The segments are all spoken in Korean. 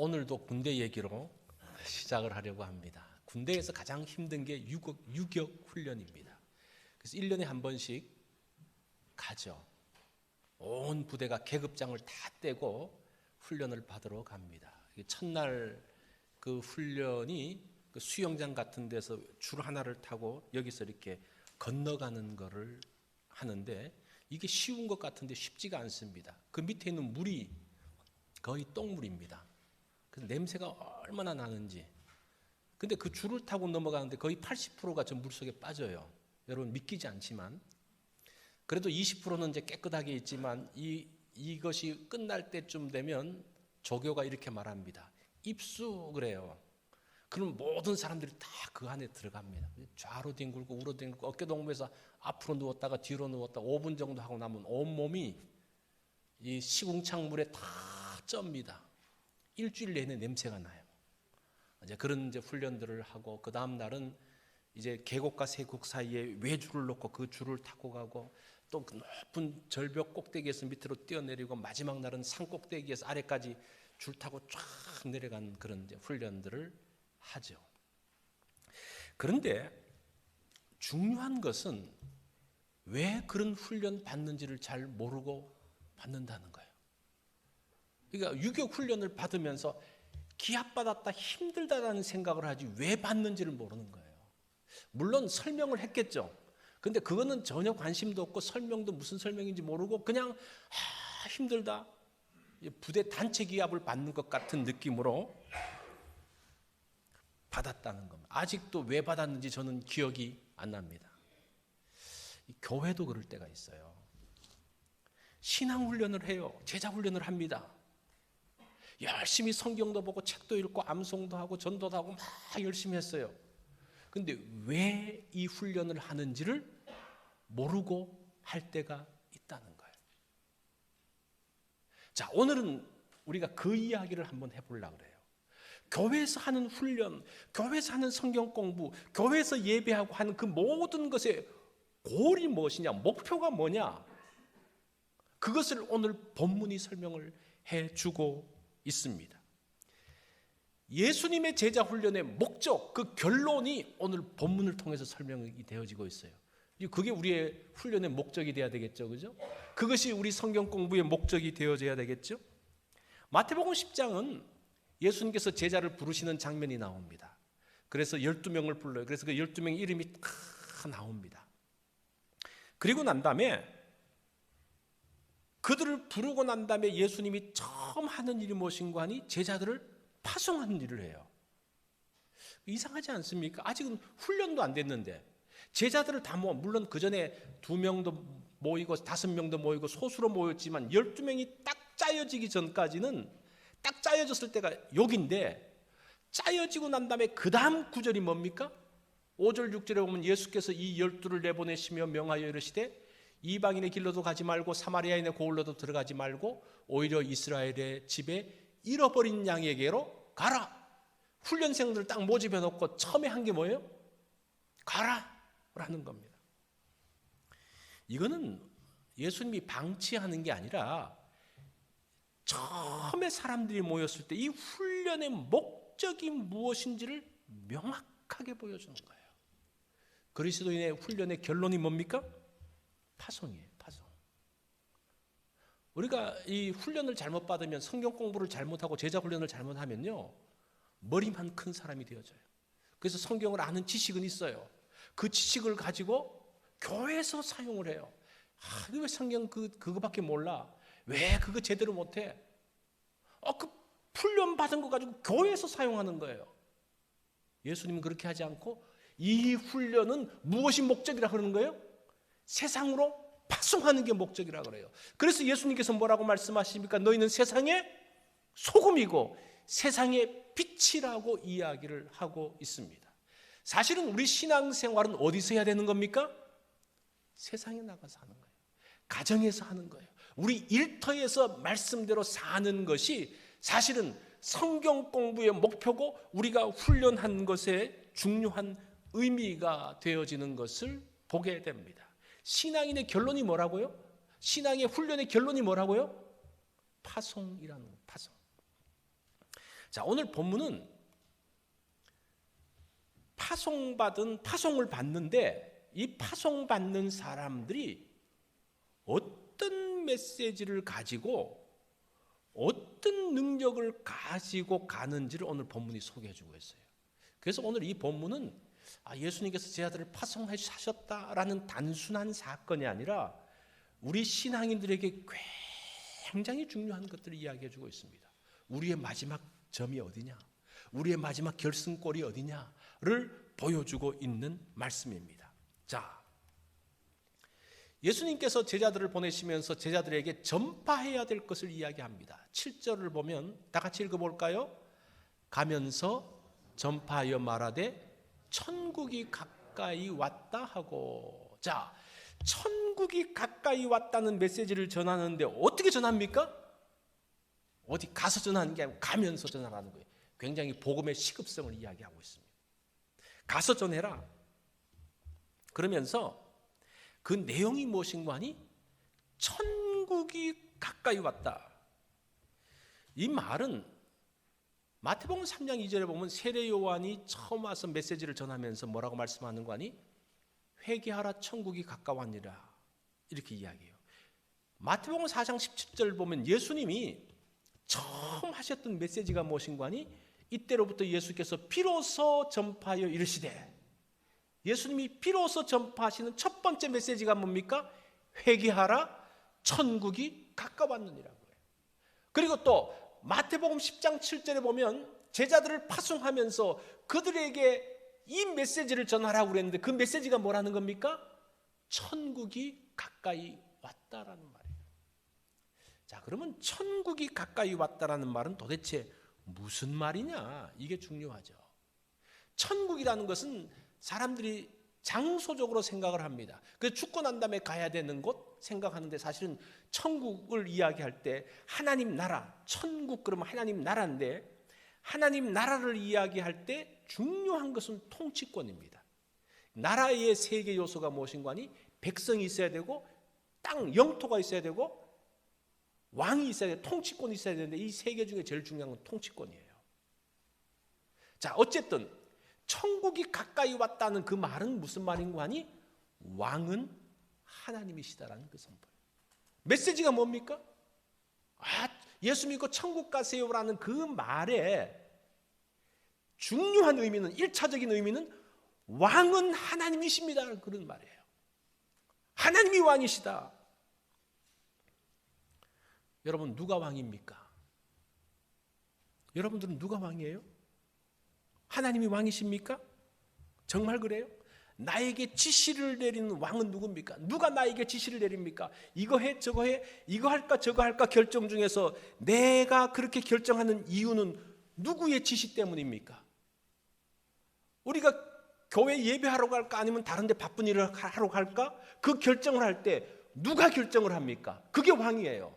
오늘도 군대 얘기로 시작을 하려고 합니다. 군대에서 가장 힘든 게 유격 훈련입니다. 그래서 1년에 한 번씩 가죠. 온 부대가 계급장을 다 떼고 훈련을 받으러 갑니다. 첫날 그 훈련이 그 수영장 같은 데서 줄 하나를 타고 여기서 이렇게 건너가는 거를 하는데 이게 쉬운 것 같은데 쉽지가 않습니다. 그 밑에 있는 물이 거의 똥물입니다. 그래서 냄새가 얼마나 나는지. 근데 그 줄을 타고 넘어가는데 거의 80%가 저 물속에 빠져요. 여러분 믿기지 않지만. 그래도 20%는 이제 깨끗하게 있지만 이것이 끝날 때쯤 되면 조교가 이렇게 말합니다. 입수 그래요. 그럼 모든 사람들이 다 그 안에 들어갑니다. 좌로 뒹굴고 우로 뒹굴고 어깨 동무해서 앞으로 누웠다가 뒤로 누웠다가 5분 정도 하고 나면 온몸이 이 시궁창물에 다 쩝니다. 일주일 내내 냄새가 나요. 이제 그런 이제 훈련들을 하고 그 다음 날은 이제 계곡과 세곡 사이에 외줄을 놓고 그 줄을 타고 가고 또 그 높은 절벽 꼭대기에서 밑으로 뛰어내리고 마지막 날은 산 꼭대기에서 아래까지 줄 타고 쫙 내려간 그런 이제 훈련들을 하죠. 그런데 중요한 것은 왜 그런 훈련 받는지를 잘 모르고 받는다는 거예요. 그러니까 유격 훈련을 받으면서 기합받았다 힘들다라는 생각을 하지 왜 받는지를 모르는 거예요. 물론 설명을 했겠죠. 근데 그거는 전혀 관심도 없고 설명도 무슨 설명인지 모르고 그냥 힘들다. 부대 단체 기합을 받는 것 같은 느낌으로 받았다는 겁니다. 아직도 왜 받았는지 저는 기억이 안 납니다. 교회도 그럴 때가 있어요. 신앙훈련을 해요. 제자훈련을 합니다. 열심히 성경도 보고 책도 읽고 암송도 하고 전도도 하고 막 열심히 했어요. 근데 왜 이 훈련을 하는지를 모르고 할 때가 있다는 거예요. 자, 오늘은 우리가 그 이야기를 한번 해보려고 그래요. 교회에서 하는 훈련, 교회에서 하는 성경 공부, 교회에서 예배하고 하는 그 모든 것의 골이 무엇이냐, 목표가 뭐냐, 그것을 오늘 본문이 설명을 해주고 있습니다. 예수님의 제자 훈련의 목적, 그 결론이 오늘 본문을 통해서 설명이 되어지고 있어요. 그게 우리의 훈련의 목적이 되어야 되겠죠, 그죠? 그것이 우리 성경 공부의 목적이 되어져야 되겠죠. 마태복음 10장은 예수님께서 제자를 부르시는 장면이 나옵니다. 그래서 12명을 불러요. 그래서 그 12명의 이름이 다 나옵니다. 그리고 난 다음에 그들을 부르고 난 다음에 예수님이 처음 하는 일이 무엇인가 하니 제자들을 파송하는 일을 해요. 이상하지 않습니까? 아직은 훈련도 안 됐는데 제자들을 다 모아, 물론 그 전에 2명도 모이고 5명도 모이고 소수로 모였지만 12명이 딱 짜여지기 전까지는 딱 짜여졌을 때가 여기인데 짜여지고 난 다음에 그 다음 구절이 뭡니까? 5절 6절에 보면 예수께서 이 12를 내보내시며 명하여 이르시되 이방인의 길로도 가지 말고 사마리아인의 고을로도 들어가지 말고 오히려 이스라엘의 집에 잃어버린 양에게로 가라. 훈련생들을 딱 모집해 놓고 처음에 한 게 뭐예요? 가라 라는 겁니다. 이거는 예수님이 방치하는 게 아니라 처음에 사람들이 모였을 때 이 훈련의 목적이 무엇인지를 명확하게 보여주는 거예요. 그리스도인의 훈련의 결론이 뭡니까? 파송이에요. 파송. 우리가 이 훈련을 잘못 받으면, 성경 공부를 잘못하고 제자 훈련을 잘못하면요, 머리만 큰 사람이 되어져요. 그래서 성경을 아는 지식은 있어요. 그 지식을 가지고 교회에서 사용을 해요. 왜 성경 그거밖에 몰라? 왜 그거 제대로 못해? 그 훈련 받은 거 가지고 교회에서 사용하는 거예요. 예수님은 그렇게 하지 않고 이 훈련은 무엇이 목적이라 그러는 거예요? 세상으로 파송하는 게 목적이라 그래요. 그래서 예수님께서 뭐라고 말씀하십니까? 너희는 세상의 소금이고 세상의 빛이라고 이야기를 하고 있습니다. 사실은 우리 신앙생활은 어디서 해야 되는 겁니까? 세상에 나가서 하는 거예요. 가정에서 하는 거예요. 우리 일터에서 말씀대로 사는 것이 사실은 성경 공부의 목표고 우리가 훈련한 것에 중요한 의미가 되어지는 것을 보게 됩니다. 신앙인의 결론이 뭐라고요? 신앙의 훈련의 결론이 뭐라고요? 파송이라는 거예요. 파송. 자, 오늘 본문은 파송을 받는데 이 파송받는 사람들이 어떤 메시지를 가지고 어떤 능력을 가지고 가는지를 오늘 본문이 소개해주고 있어요. 그래서 오늘 이 본문은 예수님께서 제자들을 파송하셨다라는 단순한 사건이 아니라 우리 신앙인들에게 굉장히 중요한 것들을 이야기해주고 있습니다. 우리의 마지막 점이 어디냐, 우리의 마지막 결승골이 어디냐를 보여주고 있는 말씀입니다. 자, 예수님께서 제자들을 보내시면서 제자들에게 전파해야 될 것을 이야기합니다. 7절을 보면 다 같이 읽어볼까요? 가면서 전파하여 말하되 천국이 가까이 왔다 하고. 자, 천국이 가까이 왔다는 메시지를 전하는데 어떻게 전합니까? 어디 가서 전하는 게 아니고 가면서 전하라는 거예요. 굉장히 복음의 시급성을 이야기하고 있습니다. 가서 전해라. 그러면서 그 내용이 무엇인가 하니 천국이 가까이 왔다. 이 말은 마태복음 3장 2절에 보면 세례 요한이 처음 와서 메시지를 전하면서 뭐라고 말씀하는 거 아니? 회개하라 천국이 가까웠니라 이렇게 이야기해요. 마태복음 4장 17절 보면 예수님이 처음 하셨던 메시지가 무엇인가 하니 이때로부터 예수께서 비로소 전파하여 이르시되, 예수님이 비로소 전파하시는 첫 번째 메시지가 뭡니까? 회개하라 천국이 가까웠느니라고요. 그리고 또 마태복음 10장 7절에 보면 제자들을 파송하면서 그들에게 이 메시지를 전하라고 그랬는데 그 메시지가 뭐라는 겁니까? 천국이 가까이 왔다라는 말이에요. 자, 그러면 천국이 가까이 왔다라는 말은 도대체 무슨 말이냐? 이게 중요하죠. 천국이라는 것은 사람들이 장소적으로 생각을 합니다. 그래서 죽고 난 다음에 가야 되는 곳 생각하는데 사실은 천국을 이야기할 때 하나님 나라, 천국 그러면 하나님 나라인데 하나님 나라를 이야기할 때 중요한 것은 통치권입니다. 나라의 세 개 요소가 무엇인가 하니 백성이 있어야 되고 땅, 영토가 있어야 되고 왕이 있어야 되고 통치권이 있어야 되는데 이 세 개 중에 제일 중요한 건 통치권이에요. 자, 어쨌든 천국이 가까이 왔다는 그 말은 무슨 말인가 하니 왕은 하나님이시다라는 그 선포예요. 메시지가 뭡니까? 예수 믿고 천국 가세요라는 그 말에 중요한 의미는, 1차적인 의미는 왕은 하나님이십니다 그런 말이에요. 하나님이 왕이시다. 여러분, 누가 왕입니까? 여러분들은 누가 왕이에요? 하나님이 왕이십니까? 정말 그래요? 나에게 지시를 내리는 왕은 누굽니까? 누가 나에게 지시를 내립니까? 이거 해, 저거 해, 이거 할까, 저거 할까 결정 중에서 내가 그렇게 결정하는 이유는 누구의 지시 때문입니까? 우리가 교회 예배하러 갈까 아니면 다른 데 바쁜 일을 하러 갈까? 그 결정을 할 때 누가 결정을 합니까? 그게 왕이에요.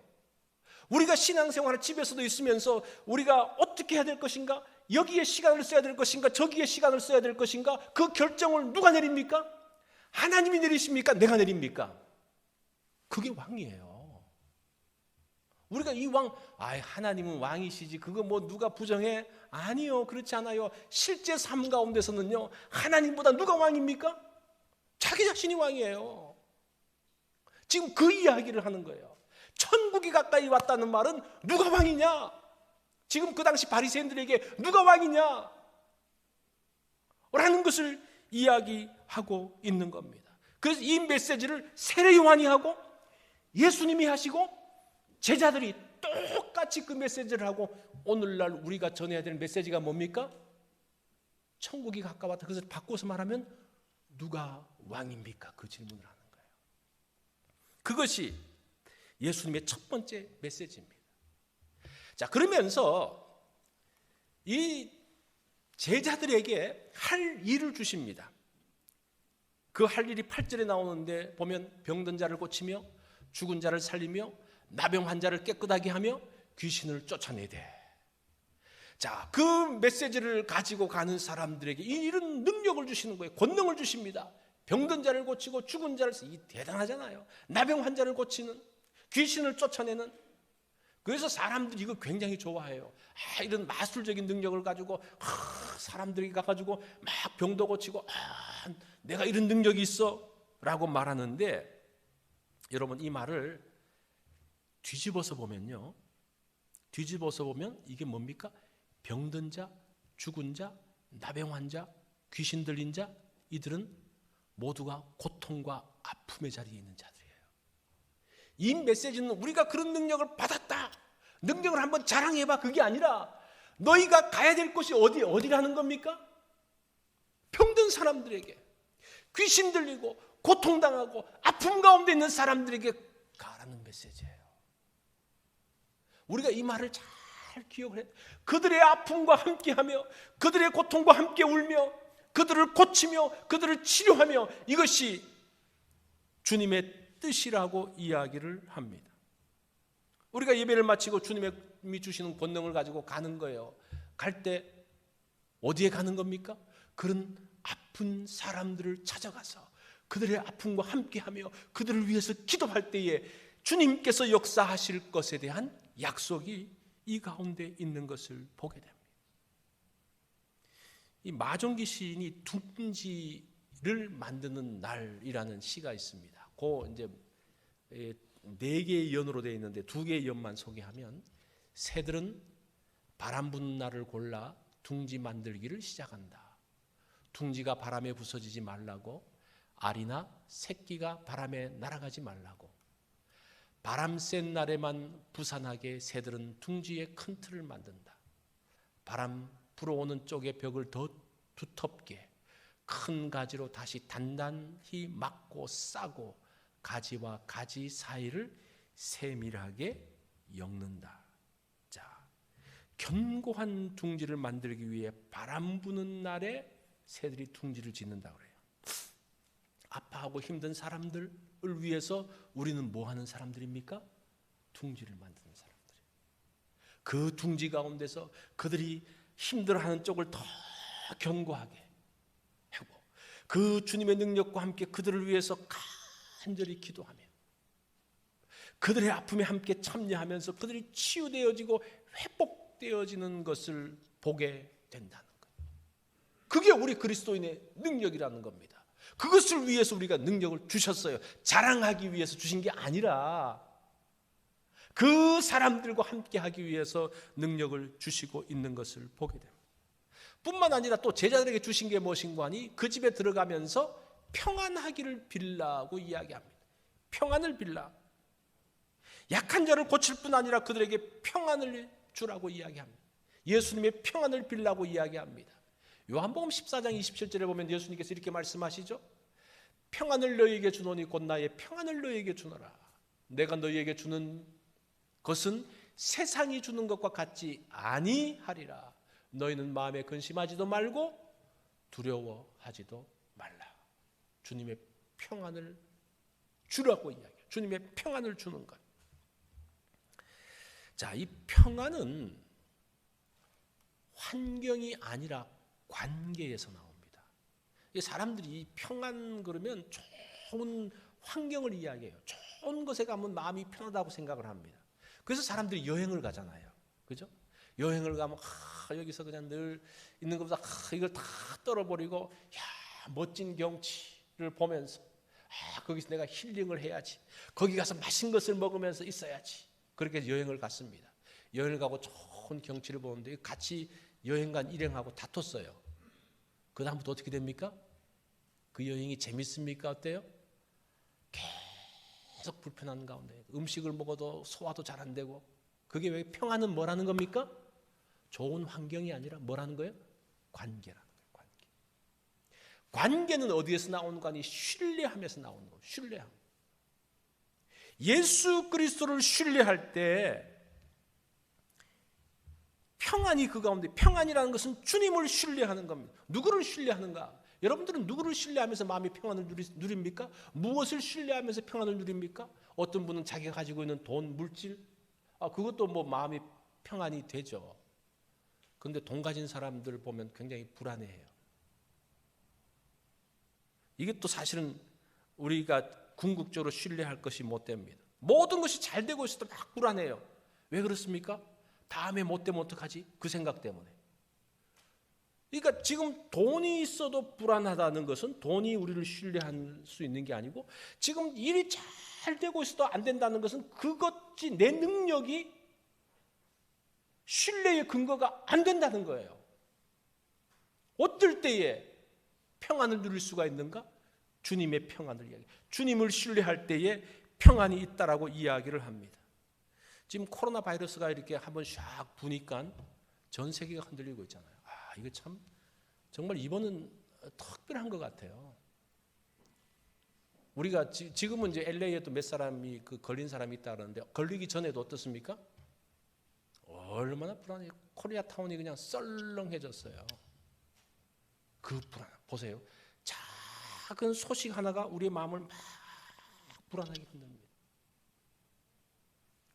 우리가 신앙생활을 집에서도 있으면서 우리가 어떻게 해야 될 것인가? 여기에 시간을 써야 될 것인가? 저기에 시간을 써야 될 것인가? 그 결정을 누가 내립니까? 하나님이 내리십니까? 내가 내립니까? 그게 왕이에요. 우리가 이 왕, 하나님은 왕이시지 그거 뭐 누가 부정해? 아니요, 그렇지 않아요. 실제 삶 가운데서는요, 하나님보다 누가 왕입니까? 자기 자신이 왕이에요. 지금 그 이야기를 하는 거예요. 천국이 가까이 왔다는 말은 누가 왕이냐? 지금 그 당시 바리새인들에게 누가 왕이냐? 라는 것을 이야기하고 있는 겁니다. 그래서 이 메시지를 세례 요한이 하고 예수님이 하시고 제자들이 똑같이 그 메시지를 하고 오늘날 우리가 전해야 되는 메시지가 뭡니까? 천국이 가까웠다. 그래서 바꿔서 말하면 누가 왕입니까? 그 질문을 하는 거예요. 그것이 예수님의 첫 번째 메시지입니다. 자, 그러면서 이 제자들에게 할 일을 주십니다. 그 할 일이 8절에 나오는데 보면 병든 자를 고치며 죽은 자를 살리며 나병 환자를 깨끗하게 하며 귀신을 쫓아내되. 자, 그 메시지를 가지고 가는 사람들에게 이런 능력을 주시는 거예요. 권능을 주십니다. 병든 자를 고치고 죽은 자를, 이 대단하잖아요. 나병 환자를 고치는, 귀신을 쫓아내는, 그래서 사람들이 이거 굉장히 좋아해요. 이런 마술적인 능력을 가지고 사람들이 가가지고 막 병도 고치고 내가 이런 능력이 있어 라고 말하는데, 여러분 이 말을 뒤집어서 보면요, 뒤집어서 보면 이게 뭡니까? 병든 자, 죽은 자, 나병 환자, 귀신 들린 자, 이들은 모두가 고통과 아픔의 자리에 있는 자들이에요. 이 메시지는 우리가 그런 능력을 받았다, 능력을 한번 자랑해봐, 그게 아니라 너희가 가야 될 곳이 어디라는 겁니까? 병든 사람들에게, 귀신 들리고 고통당하고 아픔 가운데 있는 사람들에게 가라는 메시지예요. 우리가 이 말을 잘 기억을 해. 그들의 아픔과 함께하며 그들의 고통과 함께 울며 그들을 고치며 그들을 치료하며, 이것이 주님의 뜻이라고 이야기를 합니다. 우리가 예배를 마치고 주님이 주시는 권능을 가지고 가는 거예요. 갈 때 어디에 가는 겁니까? 그런 아픈 사람들을 찾아가서 그들의 아픔과 함께하며 그들을 위해서 기도할 때에 주님께서 역사하실 것에 대한 약속이 이 가운데 있는 것을 보게 됩니다. 이 마종기 시인이 둥지를 만드는 날이라는 시가 있습니다. 그 이제 4개의 연으로 되어 있는데 2개의 연만 소개하면, 새들은 바람 부는 날을 골라 둥지 만들기를 시작한다. 둥지가 바람에 부서지지 말라고, 알이나 새끼가 바람에 날아가지 말라고, 바람 센 날에만 부산하게 새들은 둥지에 큰 틀을 만든다. 바람 불어오는 쪽의 벽을 더 두텁게 큰 가지로 다시 단단히 막고 싸고 가지와 가지 사이를 세밀하게 엮는다. 자, 견고한 둥지를 만들기 위해 바람 부는 날에 새들이 둥지를 짓는다 그래요. 아파하고 힘든 사람들을 위해서 우리는 뭐 하는 사람들입니까? 둥지를 만드는 사람들이에요. 그 둥지 가운데서 그들이 힘들어하는 쪽을 더 견고하게 하고, 그 주님의 능력과 함께 그들을 위해서 간절히 기도하며 그들의 아픔에 함께 참여하면서 그들이 치유되어지고 회복되어지는 것을 보게 된다는 거예요. 그게 우리 그리스도인의 능력이라는 겁니다. 그것을 위해서 우리가 능력을 주셨어요. 자랑하기 위해서 주신 게 아니라 그 사람들과 함께 하기 위해서 능력을 주시고 있는 것을 보게 됩니다. 뿐만 아니라 또 제자들에게 주신 게 무엇인가 하니, 그 집에 들어가면서 평안하기를 빌라고 이야기합니다. 평안을 빌라. 약한 자를 고칠 뿐 아니라 그들에게 평안을 주라고 이야기합니다. 예수님의 평안을 빌라고 이야기합니다. 요한복음 14장 27절에 보면 예수님께서 이렇게 말씀하시죠. 평안을 너희에게 주노니 곧 나의 평안을 너희에게 주노라. 내가 너희에게 주는 것은 세상이 주는 것과 같지 아니하리라. 너희는 마음에 근심하지도 말고 두려워하지도 말라. 주님의 평안을 주라고 이야기해요. 주님의 평안을 주는 것. 자, 이 평안은 환경이 아니라 관계에서 나옵니다. 사람들이 평안 그러면 좋은 환경을 이야기해요. 좋은 곳에 가면 마음이 편하다고 생각을 합니다. 그래서 사람들이 여행을 가잖아요. 그죠? 여행을 가면 여기서 그냥 늘 있는 것보다 이걸 다 떨어버리고 멋진 경치를 보면서 거기서 내가 힐링을 해야지. 거기 가서 맛있는 것을 먹으면서 있어야지. 그렇게 여행을 갔습니다. 여행을 가고 좋은 경치를 보는데 같이 여행 간 일행하고 다퉜어요. 그 다음부터 어떻게 됩니까? 그 여행이 재밌습니까? 어때요? 계속 불편한 가운데 음식을 먹어도 소화도 잘 안 되고. 그게 왜 평안은 뭐라는 겁니까? 좋은 환경이 아니라 뭐라는 거예요? 관계라는 거예요. 관계. 관계는 어디에서 나오는 거 아니? 신뢰하면서 나오는 거예요. 신뢰함. 예수 그리스도를 신뢰할 때 평안이 그 가운데, 평안이라는 것은 주님을 신뢰하는 겁니다. 누구를 신뢰하는가? 여러분들은 누구를 신뢰하면서 마음의 평안을 누립니까? 무엇을 신뢰하면서 평안을 누립니까? 어떤 분은 자기가 가지고 있는 돈, 물질, 그것도 뭐 마음이 평안이 되죠. 그런데 돈 가진 사람들 보면 굉장히 불안해해요. 이게 또 사실은 우리가 궁극적으로 신뢰할 것이 못 됩니다. 모든 것이 잘 되고 있어도 막 불안해요. 왜 그렇습니까? 다음에 못 되면 어떡하지? 그 생각 때문에. 그러니까 지금 돈이 있어도 불안하다는 것은 돈이 우리를 신뢰할 수 있는 게 아니고, 지금 일이 잘 되고 있어도 안 된다는 것은 그것이 내 능력이 신뢰의 근거가 안 된다는 거예요. 어떨 때에 평안을 누릴 수가 있는가? 주님의 평안을 이야기. 주님을 신뢰할 때에 평안이 있다라고 이야기를 합니다. 지금 코로나 바이러스가 이렇게 한번 샥 부니까 전 세계가 흔들리고 있잖아요. 이거 참 정말 이번은 특별한 것 같아요. 우리가 지금은 이제 LA에도 몇 사람이 걸린 사람이 있다 그러는데, 걸리기 전에도 어떻습니까? 얼마나 불안해요. 코리아타운이 그냥 썰렁해졌어요. 그 불안 보세요. 작은 소식 하나가 우리의 마음을 막 불안하게 흔듭니다.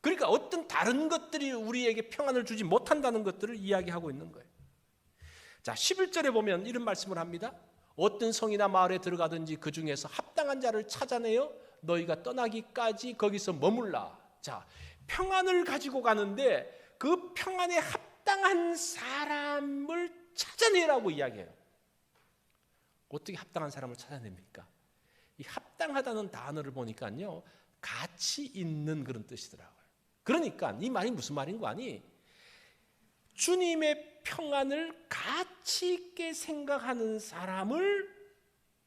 그러니까 어떤 다른 것들이 우리에게 평안을 주지 못한다는 것들을 이야기하고 있는 거예요. 자, 11절에 보면 이런 말씀을 합니다. 어떤 성이나 마을에 들어가든지 그 중에서 합당한 자를 찾아내어 너희가 떠나기까지 거기서 머물라. 자, 평안을 가지고 가는데 그 평안에 합당한 사람을 찾아내라고 이야기해요. 어떻게 합당한 사람을 찾아냅니까? 이 합당하다는 단어를 보니까요, 가치 있는 그런 뜻이더라고요. 그러니까 이 말이 무슨 말인 거 아니? 주님의 평안을 가치 있게 생각하는 사람을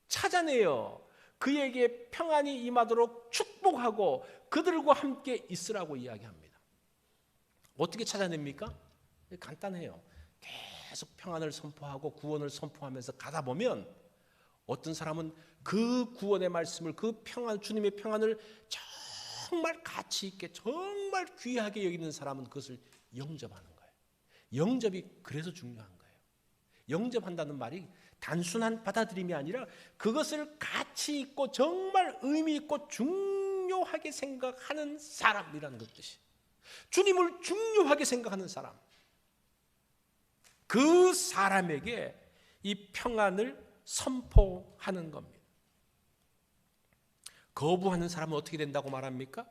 찾아내요. 그에게 평안이 임하도록 축복하고 그들과 함께 있으라고 이야기합니다. 어떻게 찾아냅니까? 간단해요. 계속 평안을 선포하고 구원을 선포하면서 가다 보면 어떤 사람은 그 구원의 말씀을, 그 평안, 주님의 평안을 정말 가치 있게, 정말 귀하게 여기는 사람은 그것을 영접하는 거예요. 영접이 그래서 중요한 거예요. 영접한다는 말이 단순한 받아들임이 아니라 그것을 가치 있고 정말 의미 있고 중요하게 생각하는 사람이라는 그 뜻이. 주님을 중요하게 생각하는 사람. 그 사람에게 이 평안을 선포하는 겁니다. 거부하는 사람은 어떻게 된다고 말합니까?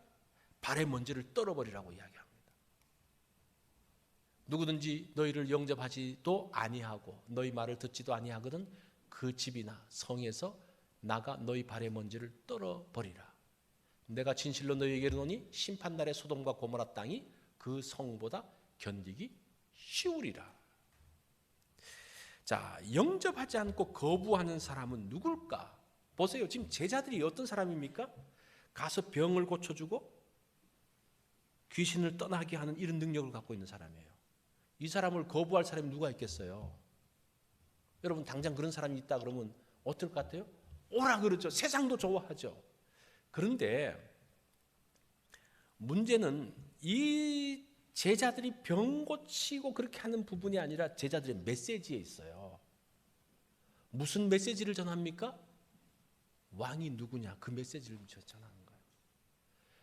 발의 먼지를 떨어버리라고 이야기합니다. 누구든지 너희를 영접하지도 아니하고 너희 말을 듣지도 아니하거든 그 집이나 성에서 나가 너희 발의 먼지를 떨어버리라. 내가 진실로 너희에게 이르노니 심판날에 소돔과 고모라 땅이 그 성보다 견디기 쉬우리라. 자, 영접하지 않고 거부하는 사람은 누굴까? 보세요. 지금 제자들이 어떤 사람입니까? 가서 병을 고쳐주고 귀신을 떠나게 하는 이런 능력을 갖고 있는 사람이에요. 이 사람을 거부할 사람이 누가 있겠어요? 여러분 당장 그런 사람이 있다 그러면 어떨 것 같아요? 오라 그러죠. 세상도 좋아하죠. 그런데 문제는 이 제자들이 병 고치고 그렇게 하는 부분이 아니라 제자들의 메시지에 있어요. 무슨 메시지를 전합니까? 왕이 누구냐, 그 메시지를 전하는 거예요.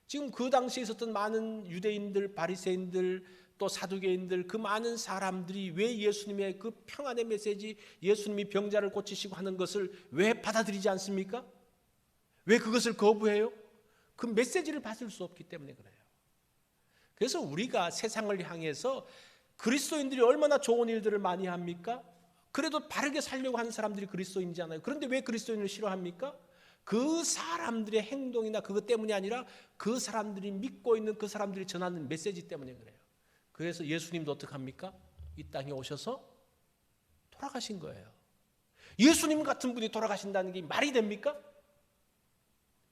지금 그 당시에 있었던 많은 유대인들, 바리새인들, 또 사두개인들, 그 많은 사람들이 왜 예수님의 그 평안의 메시지, 예수님이 병자를 고치시고 하는 것을 왜 받아들이지 않습니까? 왜 그것을 거부해요? 그 메시지를 받을 수 없기 때문에 그래요. 그래서 우리가 세상을 향해서 그리스도인들이 얼마나 좋은 일들을 많이 합니까? 그래도 바르게 살려고 하는 사람들이 그리스도인이잖아요. 그런데 왜 그리스도인을 싫어합니까? 그 사람들의 행동이나 그것 때문이 아니라 그 사람들이 믿고 있는 그 사람들이 전하는 메시지 때문에 그래요. 그래서 예수님도 어떻게 합니까? 이 땅에 오셔서 돌아가신 거예요. 예수님 같은 분이 돌아가신다는 게 말이 됩니까?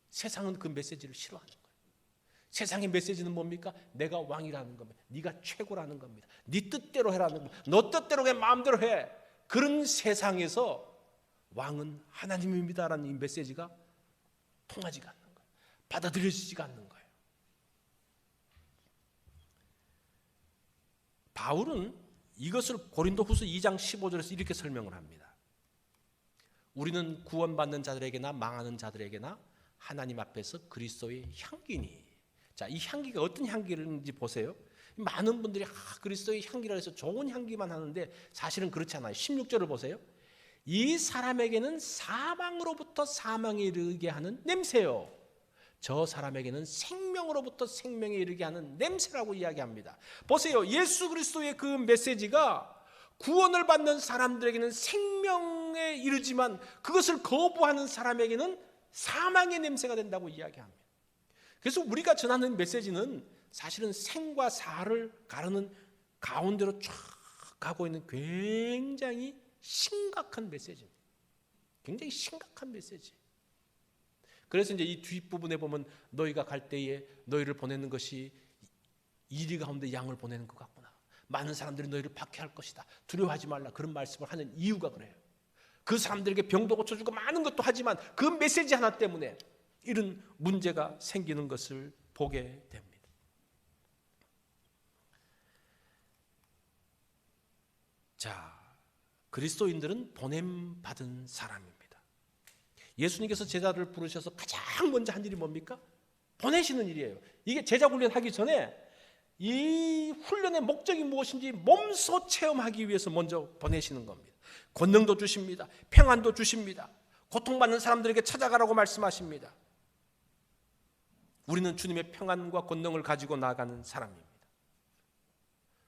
세상은 그 메시지를 싫어하는 거예요. 세상의 메시지는 뭡니까? 내가 왕이라는 겁니다. 네가 최고라는 겁니다. 네 뜻대로 해라는 겁니다. 너 뜻대로 해, 마음대로 해. 그런 세상에서 왕은 하나님입니다라는 이 메시지가 통하지가 않는 거예요. 받아들여지지가 않는 거예요. 바울은 이것을 고린도후서 2장 15절에서 이렇게 설명을 합니다. 우리는 구원받는 자들에게나 망하는 자들에게나 하나님 앞에서 그리스도의 향기니. 자, 이 향기가 어떤 향기인지 보세요. 많은 분들이 그리스도의 향기라 해서 좋은 향기만 하는데 사실은 그렇지 않아요. 16절을 보세요. 이 사람에게는 사망으로부터 사망에 이르게 하는 냄새요. 저 사람에게는 생명으로부터 생명에 이르게 하는 냄새라고 이야기합니다. 보세요. 예수 그리스도의 그 메시지가 구원을 받는 사람들에게는 생명에 이르지만 그것을 거부하는 사람에게는 사망의 냄새가 된다고 이야기합니다. 그래서 우리가 전하는 메시지는 사실은 생과 사를 가르는 가운데로 쫙 가고 있는 굉장히 심각한 메시지입니다. 굉장히 심각한 메시지. 그래서 이제 이 뒷부분에 보면 너희가 갈 때에 너희를 보내는 것이 이리 가운데 양을 보내는 것 같구나. 많은 사람들이 너희를 박해할 것이다. 두려워하지 말라. 그런 말씀을 하는 이유가 그래요. 그 사람들에게 병도 고쳐주고 많은 것도 하지만 그 메시지 하나 때문에 이런 문제가 생기는 것을 보게 됩니다. 자, 그리스도인들은 보냄받은 사람입니다. 예수님께서 제자들을 부르셔서 가장 먼저 한 일이 뭡니까? 보내시는 일이에요. 이게 제자 훈련하기 전에 이 훈련의 목적이 무엇인지 몸소 체험하기 위해서 먼저 보내시는 겁니다. 권능도 주십니다. 평안도 주십니다. 고통받는 사람들에게 찾아가라고 말씀하십니다. 우리는 주님의 평안과 권능을 가지고 나아가는 사람입니다.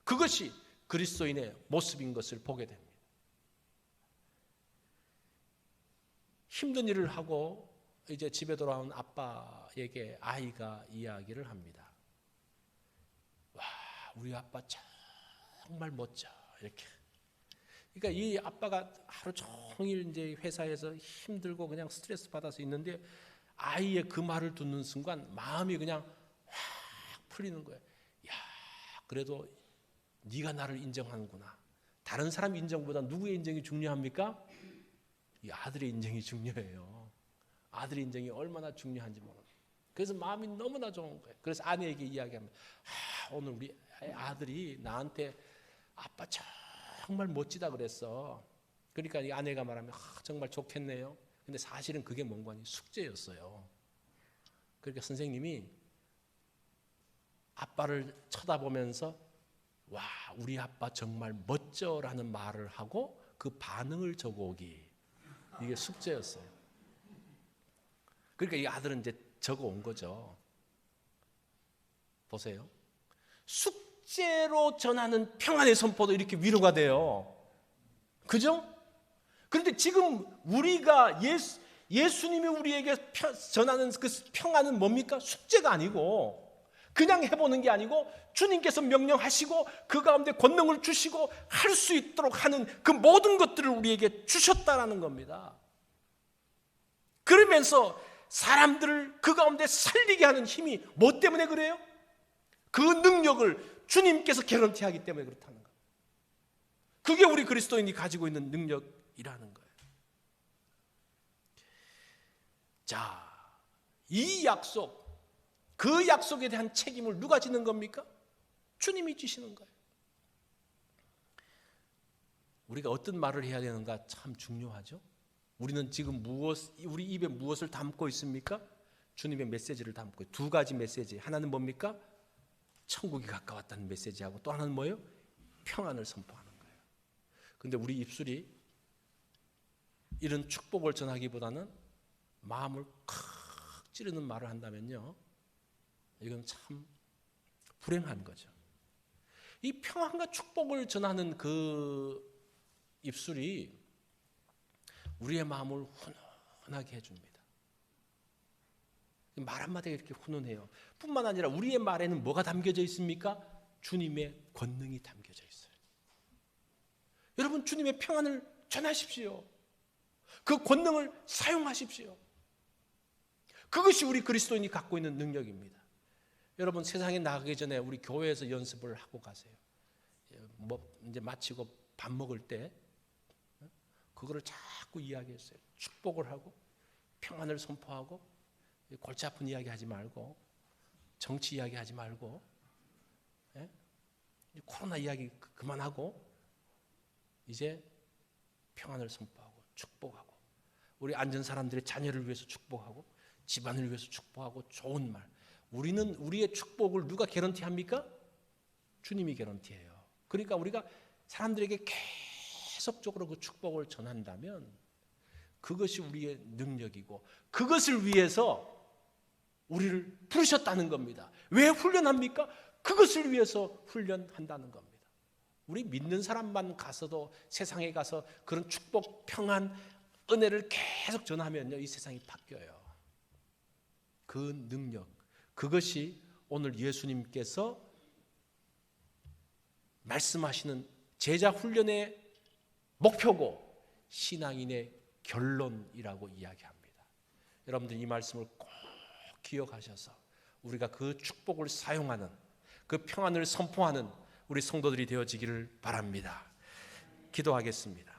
그것이 그리스도인의 모습인 것을 보게 됩니다. 힘든 일을 하고 이제 집에 돌아온 아빠에게 아이가 이야기를 합니다. 와, 우리 아빠 정말 멋져. 이렇게. 그러니까 이 아빠가 하루 종일 이제 회사에서 힘들고 그냥 스트레스 받아서 있는데 아이의 그 말을 듣는 순간 마음이 그냥 확 풀리는 거예요. 야, 그래도 네가 나를 인정하는구나. 다른 사람 인정보다 누구의 인정이 중요합니까? 이 아들의 인정이 중요해요. 아들의 인정이 얼마나 중요한지 모릅니다. 그래서 마음이 너무나 좋은 거예요. 그래서 아내에게 이야기합니다. 오늘 우리 아들이 나한테 아빠 정말 멋지다 그랬어. 그러니까 이 아내가 말하면 정말 좋겠네요. 근데 사실은 그게 뭔가 숙제였어요. 그러니까 선생님이 아빠를 쳐다보면서 와, 우리 아빠 정말 멋져라는 말을 하고 그 반응을 적어오기. 이게 숙제였어요. 그러니까 이 아들은 이제 적어온 거죠. 보세요. 숙제로 전하는 평안의 선포도 이렇게 위로가 돼요. 그죠? 그런데 지금 우리가 예수님이 우리에게 전하는 그 평안은 뭡니까? 숙제가 아니고 그냥 해보는 게 아니고 주님께서 명령하시고 그 가운데 권능을 주시고 할 수 있도록 하는 그 모든 것들을 우리에게 주셨다라는 겁니다. 그러면서 사람들을 그 가운데 살리게 하는 힘이 뭐 때문에 그래요? 그 능력을 주님께서 개런티하기 때문에 그렇다는 거예요. 그게 우리 그리스도인이 가지고 있는 능력이라는 거예요. 자, 이 약속, 그 약속에 대한 책임을 누가 지는 겁니까? 주님이 지시는 거예요. 우리가 어떤 말을 해야 되는가 참 중요하죠. 우리는 지금 우리 입에 무엇을 담고 있습니까? 주님의 메시지를 담고 있어요. 두 가지 메시지. 하나는 뭡니까? 천국이 가까웠다는 메시지하고 또 하나는 뭐예요? 평안을 선포하는 거예요. 그런데 우리 입술이 이런 축복을 전하기보다는 마음을 칵 찌르는 말을 한다면요, 이건 참 불행한 거죠. 이 평안과 축복을 전하는 그 입술이 우리의 마음을 훈훈하게 해줍니다. 말 한마디가 이렇게 훈훈해요. 뿐만 아니라 우리의 말에는 뭐가 담겨져 있습니까? 주님의 권능이 담겨져 있어요. 여러분, 주님의 평안을 전하십시오. 그 권능을 사용하십시오. 그것이 우리 그리스도인이 갖고 있는 능력입니다. 여러분, 세상에 나가기 전에 우리 교회에서 연습을 하고 가세요. 이제 마치고 밥 먹을 때 그거를 자꾸 이야기했어요. 축복을 하고 평안을 선포하고 골치 아픈 이야기 하지 말고 정치 이야기 하지 말고 코로나 이야기 그만하고 이제 평안을 선포하고 축복하고 우리 앉은 사람들의 자녀를 위해서 축복하고 집안을 위해서 축복하고 좋은 말. 우리는 우리의 축복을 누가 개런티합니까? 주님이 개런티해요. 그러니까 우리가 사람들에게 계속적으로 그 축복을 전한다면 그것이 우리의 능력이고 그것을 위해서 우리를 부르셨다는 겁니다. 왜 훈련합니까? 그것을 위해서 훈련한다는 겁니다. 우리 믿는 사람만 가서도 세상에 가서 그런 축복, 평안, 은혜를 계속 전하면요, 이 세상이 바뀌어요. 그 능력, 그것이 오늘 예수님께서 말씀하시는 제자 훈련의 목표고 신앙인의 결론이라고 이야기합니다. 여러분들 이 말씀을 꼭 기억하셔서 우리가 그 축복을 사용하는, 그 평안을 선포하는 우리 성도들이 되어지기를 바랍니다. 기도하겠습니다.